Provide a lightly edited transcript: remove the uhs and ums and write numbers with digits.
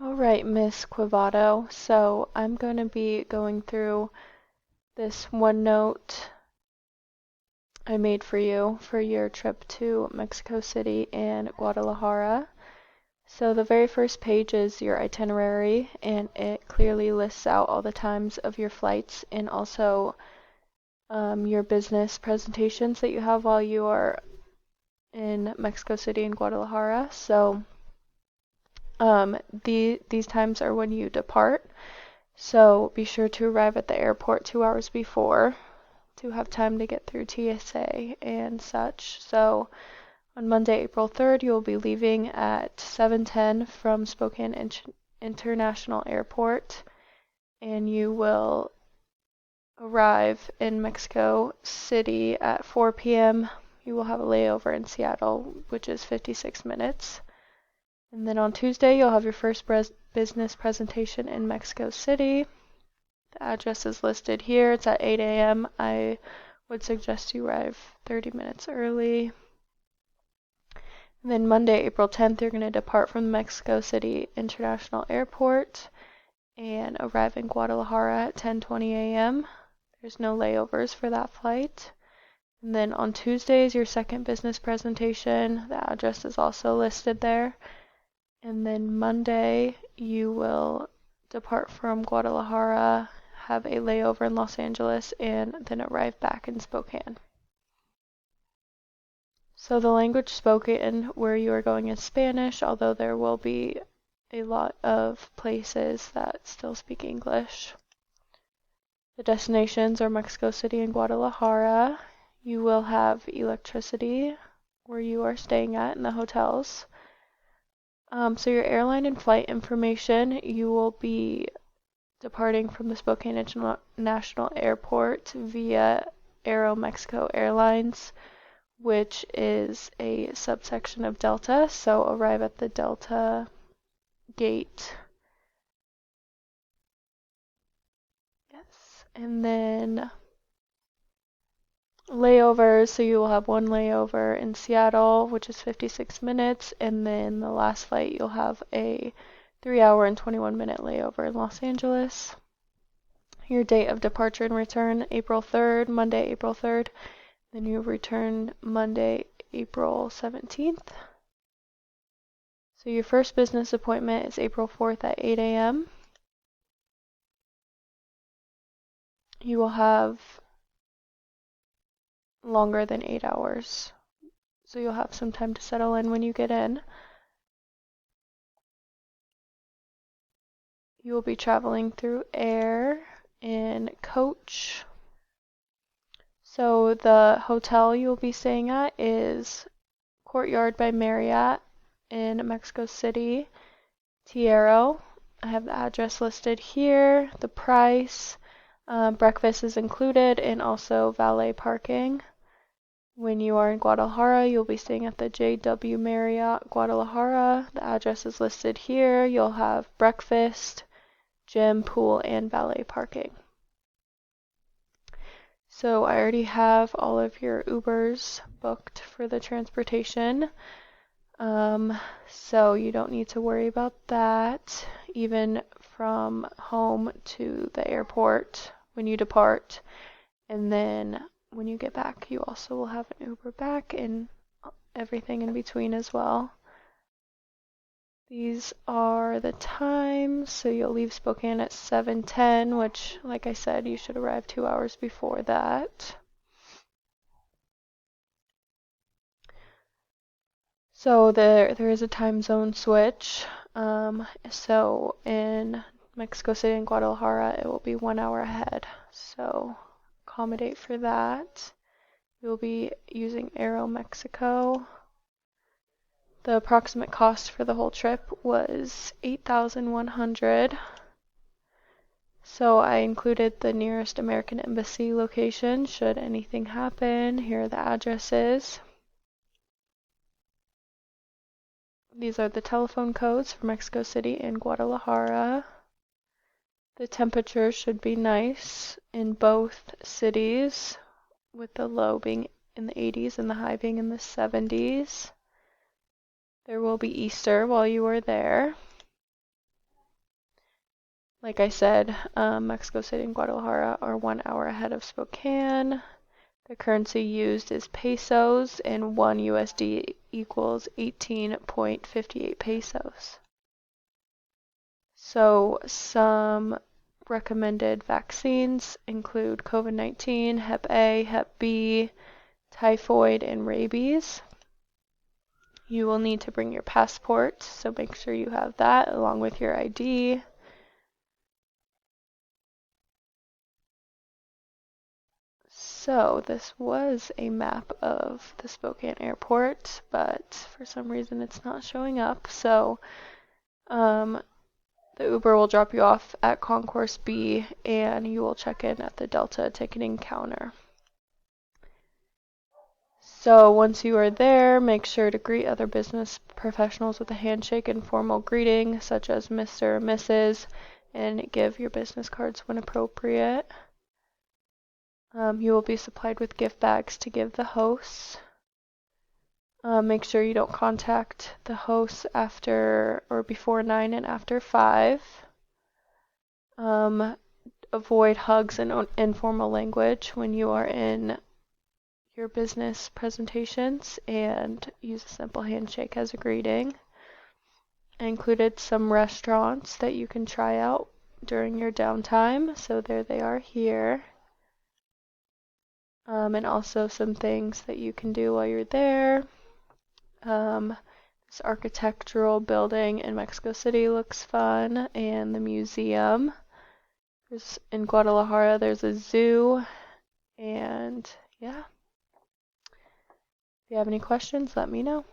All right, Miss Quavato. So I'm going to be going through this OneNote I made for you for your trip to Mexico City and Guadalajara. So the very first page is your itinerary, and it clearly lists out all the times of your flights and also your business presentations that you have while you are in Mexico City and Guadalajara. So these times are when you depart. So be sure to arrive at the airport 2 hours before to have time to get through TSA and such. So on Monday, April 3rd, you'll be leaving at 7:10 from Spokane International Airport, and you will arrive in Mexico City at 4 p.m. You will have a layover in Seattle, which is 56 minutes. And then on Tuesday, you'll have your first business presentation in Mexico City. The address is listed here. It's at 8 a.m. I would suggest you arrive 30 minutes early. And then Monday, April 10th, you're going to depart from Mexico City International Airport and arrive in Guadalajara at 10:20 a.m. There's no layovers for that flight. And then on Tuesday is your second business presentation. The address is also listed there. And then Monday, you will depart from Guadalajara, have a layover in Los Angeles, and then arrive back in Spokane. So the language spoken where you are going is Spanish, although there will be a lot of places that still speak English. The destinations are Mexico City and Guadalajara. You will have electricity where you are staying at in the hotels. So your airline and flight information, you will be departing from the Spokane International Airport via Aeromexico Airlines, which is a subsection of Delta. So arrive at the Delta gate. Yes. And then layovers, so you will have one layover in Seattle, which is 56 minutes, and then the last flight you'll have a 3-hour and 21-minute layover in Los Angeles. Your date of departure and return, April 3rd, Monday, April 3rd. Then you return Monday, April 17th. So your first business appointment is April 4th at 8 a.m. You will have longer than 8 hours. So you'll have some time to settle in when you get in. You will be traveling through air in coach. So the hotel you'll be staying at is Courtyard by Marriott in Mexico City, Tiero. I have the address listed here, the price, breakfast is included, and also valet parking. When you are in Guadalajara, you'll be staying at the JW Marriott Guadalajara. The address is listed here. You'll have breakfast, gym, pool, and valet parking. So I already have all of your Ubers booked for the transportation. So you don't need to worry about that, even from home to the airport when you depart. And then when you get back, you also will have an Uber back and everything in between as well. These are the times. So you'll leave Spokane at 7:10, which, like I said, you should arrive 2 hours before that. So there is a time zone switch. So in Mexico City and Guadalajara, it will be 1 hour ahead. So accommodate for that. You'll be using Aeromexico. The approximate cost for the whole trip was $8,100. So I included the nearest American Embassy location should anything happen. Here are the addresses. These are the telephone codes for Mexico City and Guadalajara. The temperature should be nice in both cities, with the low being in the 80s and the high being in the 70s. There will be Easter while you are there. Like I said, Mexico City and Guadalajara are 1 hour ahead of Spokane. The currency used is pesos, and 1 USD equals 18.58 pesos. So some recommended vaccines include COVID-19, Hep A, Hep B, typhoid, and rabies. You will need to bring your passport, so make sure you have that along with your ID. So this was a map of the Spokane airport, but for some reason it's not showing up. So the Uber will drop you off at Concourse B, and you will check in at the Delta ticketing counter. So once you are there, make sure to greet other business professionals with a handshake and formal greeting, such as Mr. or Mrs., and give your business cards when appropriate. You will be supplied with gift bags to give the hosts. Make sure you don't contact the hosts after or before 9 and after 5. Avoid hugs and informal language when you are in your business presentations, and use a simple handshake as a greeting. I included some restaurants that you can try out during your downtime, so there they are here. And also some things that you can do while you're there. This architectural building in Mexico City looks fun, and the museum. In Guadalajara, there's a zoo, and yeah. If you have any questions, let me know.